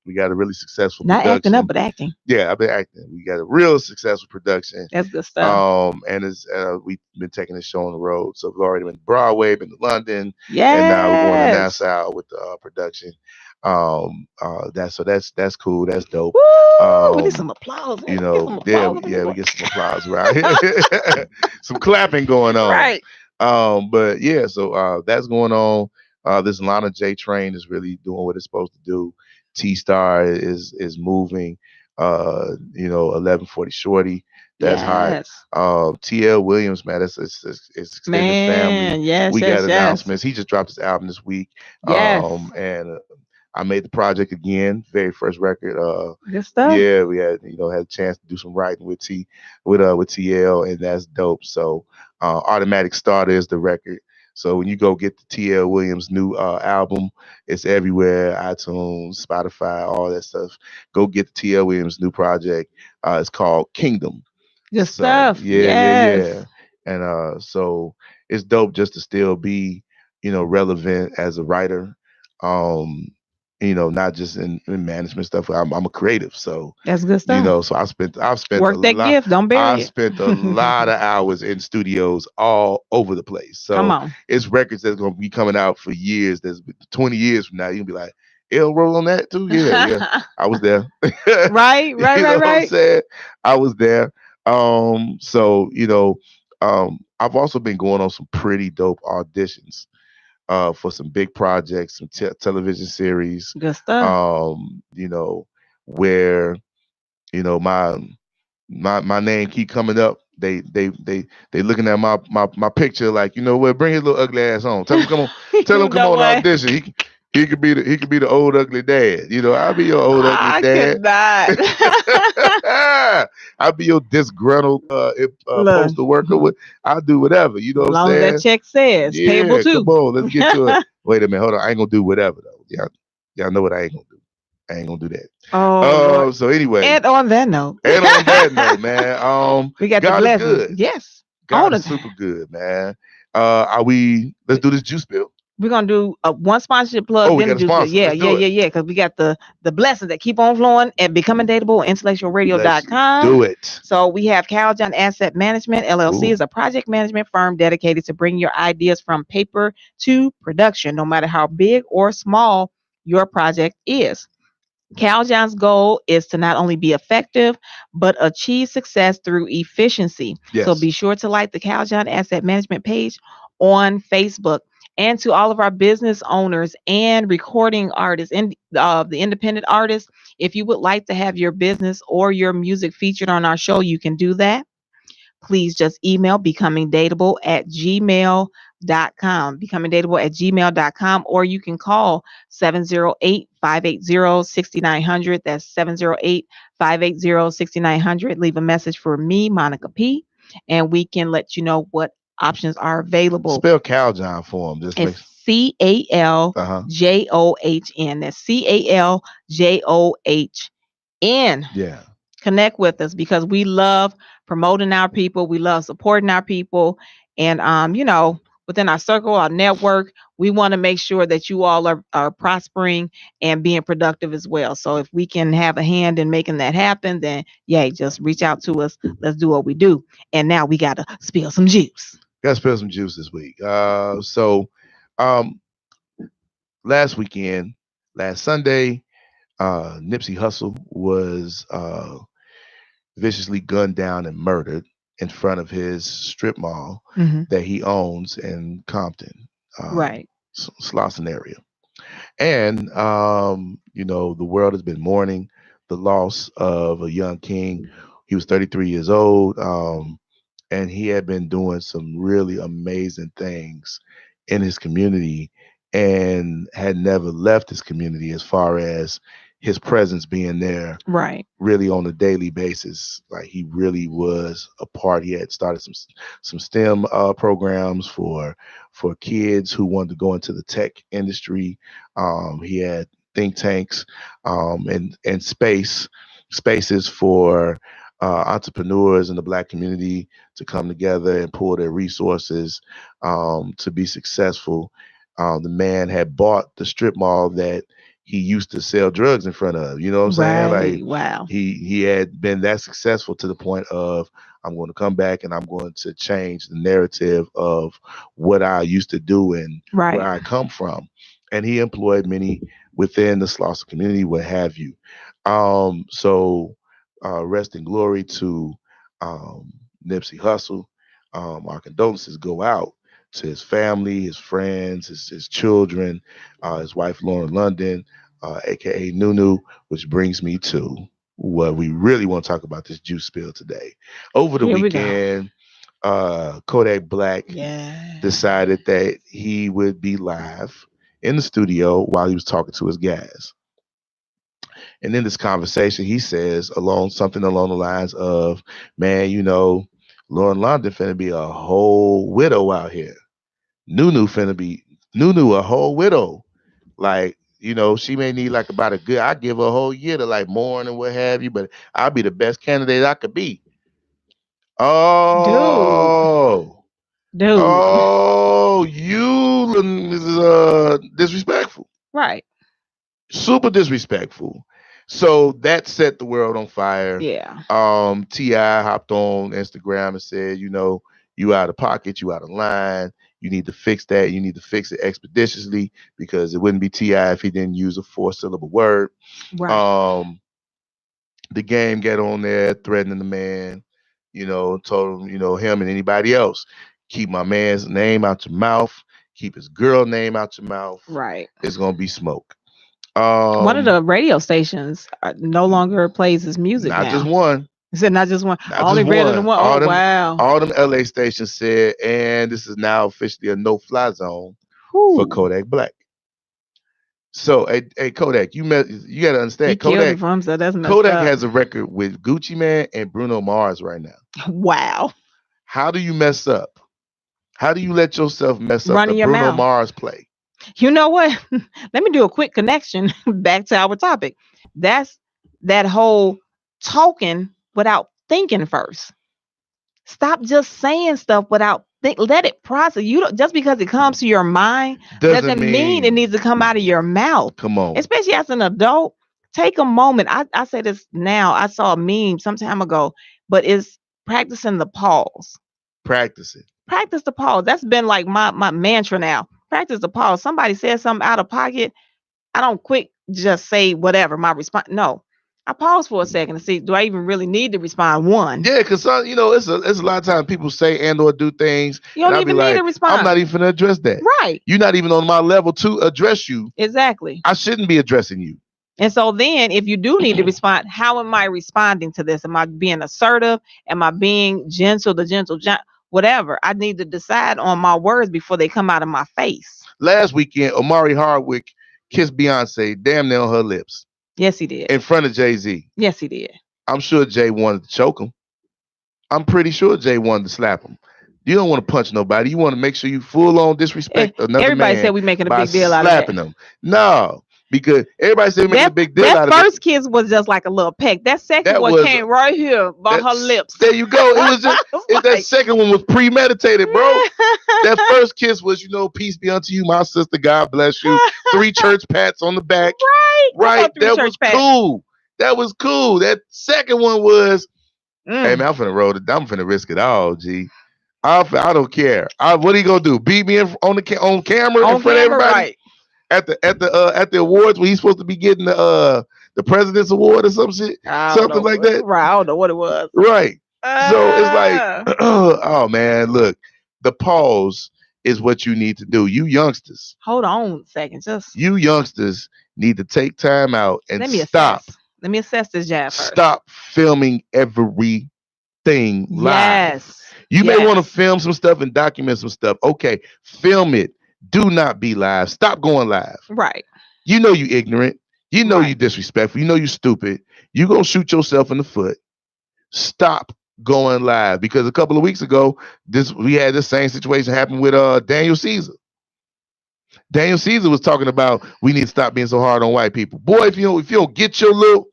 We got a really successful Not acting up, production. but acting. Yeah, I've been acting. We got a real successful production. That's good stuff. And it's we've been taking the show on the road. So we've already been to Broadway, been to London, and now we're going to Yes. Nassau with the production. That's cool. That's dope. Woo! We need some applause. You Get know, some yeah, applause. we get some applause right here. Some clapping going on. Right. But yeah, so that's going on. This Lana J train is really doing what it's supposed to do. T Star is moving. 1140 Shorty. That's hot. Yes. TL Williams, man, it's extended family. Man, yes, We got yes, yes. announcements. He just dropped his album this week. Yes. And I made the project again, very first record. Good stuff. Yeah, we had had a chance to do some writing with TL, and that's dope. So Automatic Starter is the record. So when you go get the TL Williams new album, it's everywhere: iTunes, Spotify, all that stuff. Go get the TL Williams new project. It's called Kingdom. Good So stuff. Yes. and so it's dope just to still be relevant as a writer. Not just in management stuff. I'm a creative, so That's good stuff. so I've spent Work a that lot. gift. Don't bury I it. spent a lot of hours in studios all over the place. Come So on. it's records that's gonna be coming out for years. That's 20 years from now. You'll be like, L roll on that too. Yeah. I was there. Right. You know what I'm saying? I was there. So I've also been going on some pretty dope auditions for some big projects, some television series. Good stuff. Where my name keep coming up. They looking at my picture like, what, bring his little ugly ass on. Tell him come on, come on audition. He could be the old ugly dad. I'll be your old ugly dad. I could not. I'll be your disgruntled postal worker. I'll do whatever. You know what I'm saying? As long as that check says payable too. Come on, let's get to it. Wait a minute, hold on. I ain't gonna do whatever though. Y'all know what I ain't gonna do. I ain't gonna do that. Oh, so anyway. And on that note, man. We got God the is blessings. good. Yes. God is super good, man. Let's do this juice bill. We're gonna do one sponsorship plug. Oh, we then got a sponsor. Yeah. Because we got the blessings that keep on flowing at Becoming Dateable, IntellectualRadio.com. Do it. So we have Cal John Asset Management LLC is a project management firm dedicated to bringing your ideas from paper to production, no matter how big or small your project is. Cal John's goal is to not only be effective, but achieve success through efficiency. Yes. So be sure to like the Cal John Asset Management page on Facebook. And to all of our business owners and recording artists and the independent artists, if you would like to have your business or your music featured on our show, you can do that. Please just email becomingdateable@gmail.com, becomingdateable@gmail.com, or you can call 708-580-6900. That's 708-580-6900. Leave a message for me, Monica P, and we can let you know what options are available. Spell Cal John for him. It's CALJOHN. That's CALJOHN. Yeah. Connect with us because we love promoting our people. We love supporting our people. And, within our circle, our network, we want to make sure that you all are prospering and being productive as well. So if we can have a hand in making that happen, then yay, just reach out to us. Let's do what we do. And now we got to spill some juice. Got to spill some juice this week. So last Sunday, Nipsey Hussle was viciously gunned down and murdered in front of his strip mall that he owns in Compton, right, Slauson area. And the world has been mourning the loss of a young king. He was 33 years old, and he had been doing some really amazing things in his community and had never left his community as far as his presence being there Right. really on a daily basis. Like he really was a part. He had started some STEM programs for kids who wanted to go into the tech industry. He had think tanks and spaces for entrepreneurs in the Black community to come together and pull their resources to be successful. The man had bought the strip mall that he used to sell drugs in front of. You know what I'm saying? Right. Like Wow. he had been that successful to the point of, I'm going to come back and I'm going to change the narrative of what I used to do and where Right. I come from. And he employed many within the Slauson community, what have you. So rest in glory to Nipsey Hussle. Our condolences go out to his family, his friends, his children, his wife Lauren London, aka Nunu, which brings me to what we really want to talk about, this juice spill today. Over the Here we go. weekend, Kodak Black Yeah. decided that he would be live in the studio while he was talking to his guys. And in this conversation, he says something along the lines of, "Man, Lauren London finna be a whole widow out here. Nunu finna be Nunu a whole widow. Like, she may need like about I give her a whole year to like mourn and what have you, but I'll be the best candidate I could be." Oh, Dude. you disrespectful. Right. Super disrespectful. So that set the world on fire. Yeah. T.I. hopped on Instagram and said, you out of pocket, you out of line. You need to fix that. You need to fix it expeditiously, because it wouldn't be T.I. if he didn't use a 4-syllable word. Right. The game got on there threatening the man, told him, him and anybody else, keep my man's name out your mouth, keep his girl name out your mouth. Right. It's gonna be smoke. One of the radio stations no longer plays his music not now. just one. He said not just one. Not Only just radio one. than one. All them, wow. All them LA stations said, and this is now officially a no-fly zone for Kodak Black. So, hey Kodak, you got to understand. He killed it for himself. That's messed Kodak up. has a record with Gucci Mane and Bruno Mars right now. Wow. How do you mess up? How do you let yourself mess up Running the your Bruno mouth. Mars play? You know what? Let me do a quick connection back to our topic. That's that whole talking without thinking first. Stop just saying stuff without let it process. You don't, just because it comes to your mind doesn't mean it needs to come out of your mouth. Come on. Especially as an adult, take a moment. I say this now. I saw a meme some time ago, but it's practicing the pause. Practice the pause. That's been like my mantra now. Practice the pause. Somebody says something out of pocket, I don't quick just say whatever my response. No, I pause for a second to see, do I even really need to respond? One. Yeah, because it's a lot of times people say and or do things. You don't even need to respond. I'm not even gonna address that. Right. You're not even on my level to address you. Exactly. I shouldn't be addressing you. And so then if you do need to respond, how am I responding to this? Am I being assertive? Am I being gentle, whatever? I need to decide on my words before they come out of my face. Last weekend, Omari Hardwick kissed Beyonce damn near on her lips. Yes, he did. In front of Jay-Z. Yes, he did. I'm sure Jay wanted to choke him. I'm pretty sure Jay wanted to slap him. You don't want to punch nobody. You want to make sure you full on disrespect another everybody man. Said we making a by big deal out of slapping them. No, because everybody said we making a big deal out of it. That first kiss was just like a little peck. That second one came right here by her lips. There you go. It was just that second one was premeditated, bro. That first kiss was, peace be unto you, my sister. God bless you. 3 church pats on the back. Right. That was cool. That was cool. That second one was, hey man, I'm finna roll it. I'm finna risk it all, G. I don't care. What are you gonna do? Beat me on camera in front of everybody? Right. At the awards when he's supposed to be getting the President's Award or some shit, something like that. Right, I don't know what it was. Right. So it's like, oh man, look, the pause is what you need to do. You youngsters, hold on a second, you youngsters need to take time out and stop. Let me assess this jab first. Stop filming everything live. Yes. You may want to film some stuff and document some stuff. Okay, film it. Do not be live. Stop going live. Right. You know you ignorant. You know Right. you disrespectful. You know you stupid. You gonna shoot yourself in the foot. Stop going live, because a couple of weeks ago, we had the same situation happen with Daniel Caesar. Daniel Caesar was talking about we need to stop being so hard on white people. Boy, if you don't get your little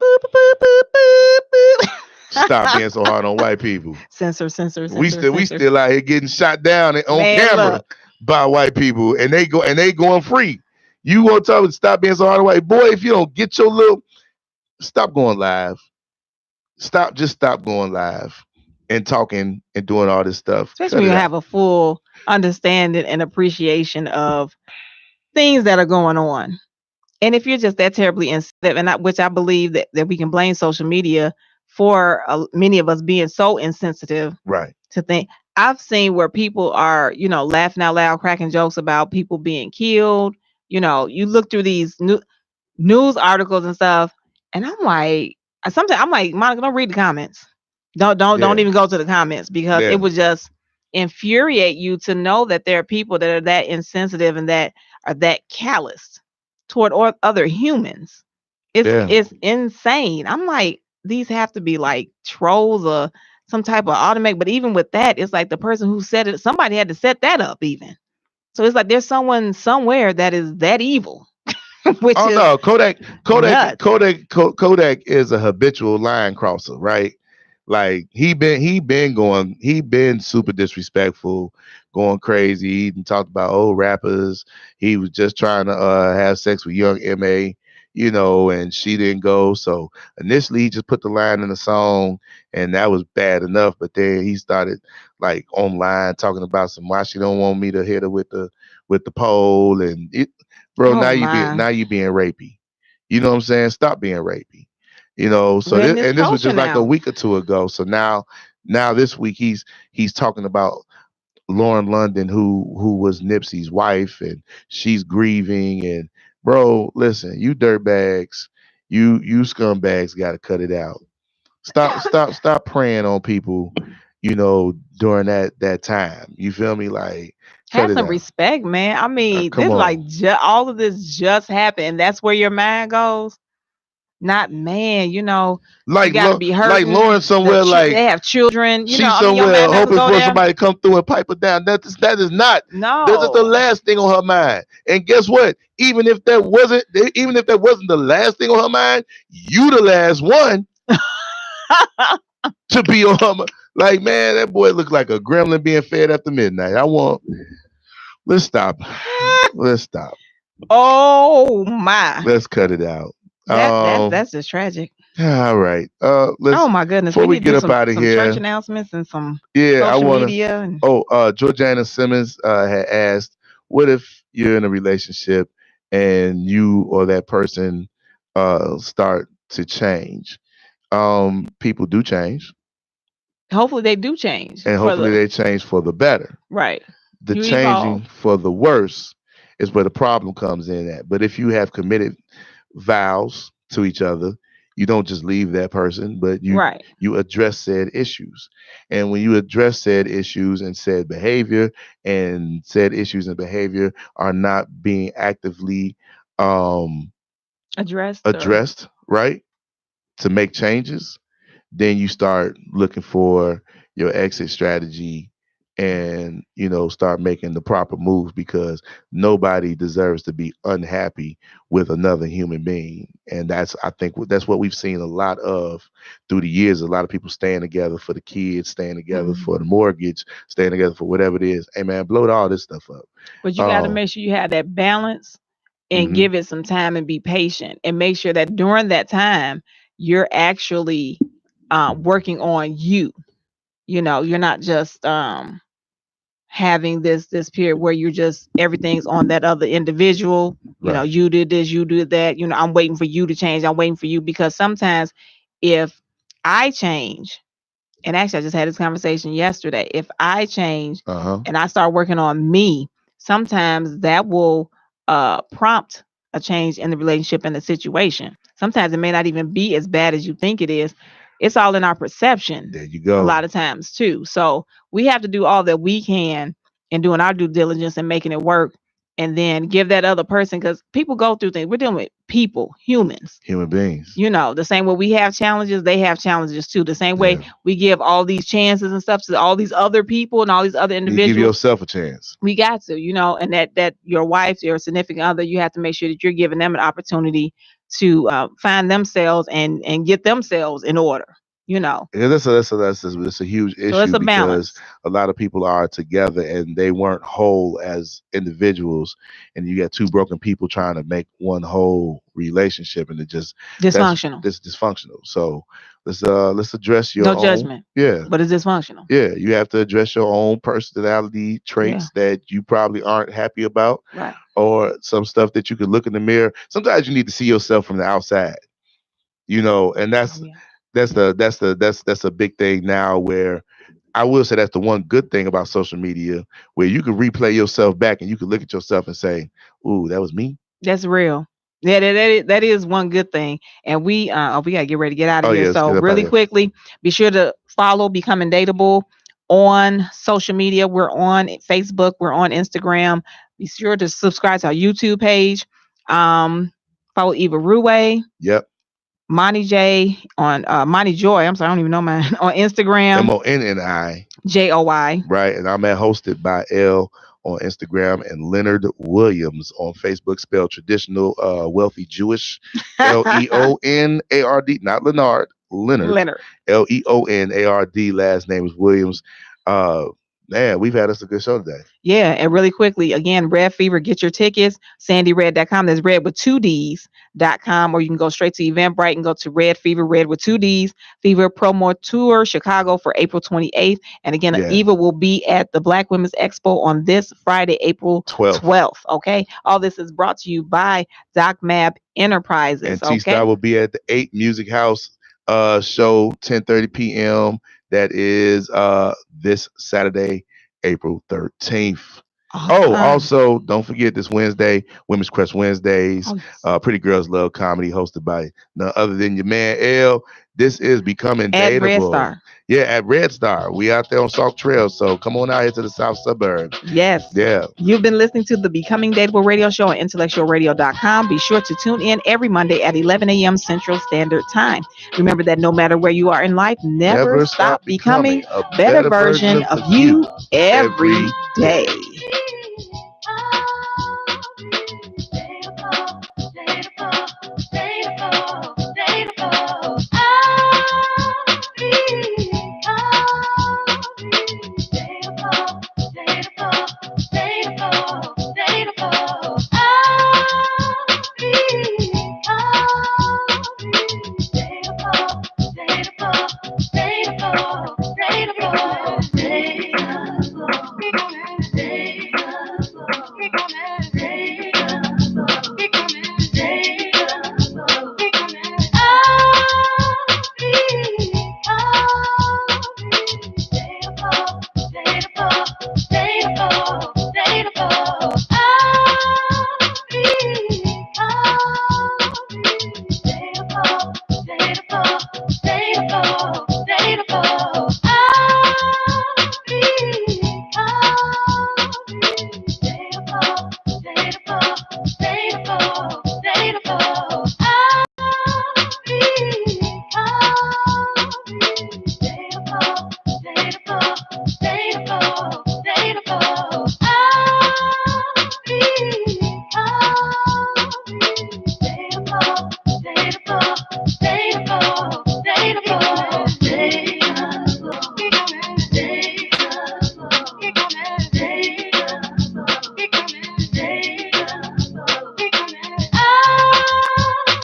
boop, boop, boop, boop, boop, stop being so hard on white people. Censor. We still out here getting shot down on Man, camera look. by white people, and they going free. You gonna tell them stop being so hard on white boy? If you don't get your little, stop going live. Stop going live and talking and doing all this stuff. Especially Cut when it you out. have a full understanding and appreciation of things that are going on. And if you're just that terribly insensitive, which I believe that we can blame social media for many of us being so insensitive Right. to think. I've seen where people are, laughing out loud, cracking jokes about people being killed. You look through these news articles and stuff, and I'm like, sometimes I'm like, Monica, don't read the comments. Don't even go to the comments, because it would just infuriate you to know that there are people that are that insensitive and that are that calloused toward other humans. It's insane. I'm like, these have to be like trolls or some type of automatic. But even with that, it's like the person who said it, somebody had to set that up even. So it's like there's someone somewhere that is that evil. Which Oh is no, Kodak nuts. Kodak is a habitual line crosser, right? Like he been super disrespectful, going crazy. He even talked about old rappers. He was just trying to have sex with young MA, and she didn't go. So initially he just put the line in the song, and that was bad enough. But then he started like online talking about some why she don't want me to hit her with the pole, and bro, Oh now my. you being rapey. You know what I'm saying? Stop being rapey. So We're in this this was culture just like a now. week or two ago. So now this week he's talking about Lauren London, who was Nipsey's wife, and she's grieving. And bro, listen, you dirtbags, you scumbags, got to cut it out. Stop preying on people. During that time. You feel me? Like, cut Have it some out. respect, man. I mean, Come this on. like all of this just happened, and that's where your mind goes. Not, man. She Like got to be hurting. Lauren somewhere, They like have children. she's I mean, your somewhere mind doesn't hoping go for there. somebody to come through and pipe her down. That is not. That is the No. last thing on her mind. And guess what? Even if that wasn't the last thing on her mind, you the last one to be on her mind. Like, man, that boy looked like a gremlin being fed after midnight. Let's stop. Let's stop. Oh my. Let's cut it out. That's just tragic. All right. Oh my goodness. Before We we need to get do up out of some church here. announcements and some Yeah, I social want to. media. And Georgiana Simmons had asked, "What if you're in a relationship and you or that person start to change? People do change, hopefully they do change and for hopefully the they change for the better. right. The You changing evolve. for the worse is where the problem comes in at. But if you have committed vows to each other, you don't just leave that person, but Right. you address said issues. And when you address said issues and said behavior, and said issues and behavior are not being actively um addressed, right, to make changes, then you start looking for your exit strategy, and start making the proper moves, because nobody deserves to be unhappy with another human being. And I think that's what we've seen a lot of through the years. A lot of people staying together for the kids, staying together for the mortgage, staying together for whatever it is. Hey man, blow all this stuff up. But you got to make sure you have that balance and Mhm. give it some time and be patient, and make sure that during that time you're actually working on you. You're not just having this period where you're just everything's on that other individual. Right. You did this, you did that. I'm waiting for you to change. I'm waiting for you, because sometimes if I change, and actually I just had this conversation yesterday, if I change and I start working on me, sometimes that will prompt a change in the relationship and the situation. Sometimes it may not even be as bad as you think it is. It's all in our perception. There you go. A lot of times too. So we have to do all that we can in doing our due diligence and making it work, and then give that other person, because people go through things. We're dealing with people, human beings. The same way we have challenges, they have challenges too. The same way Yeah. we give all these chances and stuff to all these other people and all these other You give individuals. yourself a chance. We got to, and that your wife, your significant other, you have to make sure that you're giving them an opportunity to find themselves and get themselves in order. Yeah, that's a huge issue, So it's a because balance. a lot of people are together and they weren't whole as individuals, and you got two broken people trying to make one whole relationship, and it just Dysfunctional. That's dysfunctional. So let's address your No own. judgment. Yeah. But it's dysfunctional. Yeah, you have to address your own personality traits that you probably aren't happy about, Right. or some stuff that you could look in the mirror. Sometimes you need to see yourself from the outside, and that's that's a big thing now, where I will say that's the one good thing about social media, where you can replay yourself back and you can look at yourself and say, "Ooh, that was me." That's real. Yeah, that is one good thing. And we gotta get ready to get out of Oh here. yeah, let's So get up out really of here. quickly, be sure to follow Becoming Dateable on social media. We're on Facebook, we're on Instagram. Be sure to subscribe to our YouTube page. Follow Eva Rue, Yep. Monty J on Monty Joy. I'm sorry, I don't even know mine on Instagram. MONNI. JOY. Right, and I'm at Hosted by L on Instagram, and Leonard Williams on Facebook, spelled traditional wealthy Jewish, LEONARD, not Leonard, Leonard. LEONARD. Last name is Williams. Man, we've had us a good show today. Yeah, and really quickly, again, Red Fever, get your tickets, sandyred.com. That's red with 2Ds.com, or you can go straight to Eventbrite and go to Red Fever, red with 2Ds, Fever Promo Tour, Chicago for April 28th. And again, Eva will be at the Black Women's Expo on this Friday, April 12th. Okay. All this is brought to you by Doc Mab Enterprises. And T-Star will be at the 8 Music House show, 10:30 p.m. That is this Saturday, April 13th. Oh, also, don't forget this Wednesday, Women's Crush Wednesdays. Pretty Girls Love Comedy, hosted by none other than your man L. This is Becoming Dateable. At Red Star. Yeah, at Red Star. We out there on Sauk Trail, so come on out here to the South Suburbs. Yes. Yeah. You've been listening to the Becoming Dateable radio show on IntellectualRadio.com. Be sure to tune in every Monday at 11 a.m. Central Standard Time. Remember that no matter where you are in life, never stop becoming a better version of you every day.